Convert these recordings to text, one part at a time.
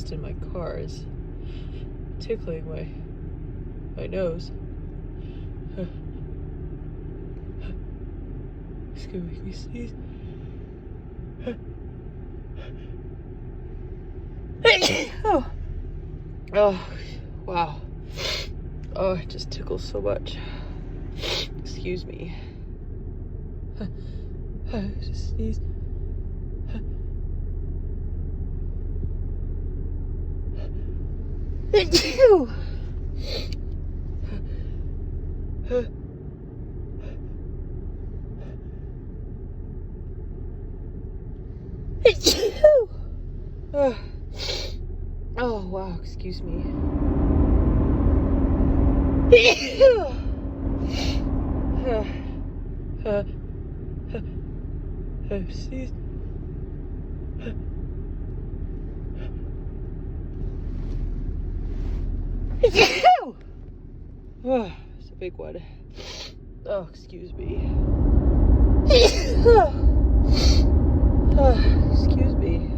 exhaust in my car is tickling my nose. It's gonna make me sneeze. Oh, wow. Oh, it just tickles so much. Excuse me. Just sneeze. Ew. Oh, wow, excuse me. Sneeze. Oh, it's a big one. Oh, excuse me. Excuse me.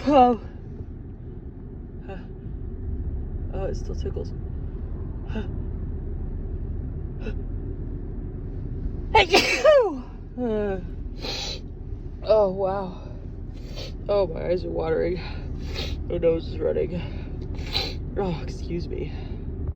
Oh. Oh, it still tickles. Oh, wow. Oh, my eyes are watering. My nose is running. Oh, excuse me.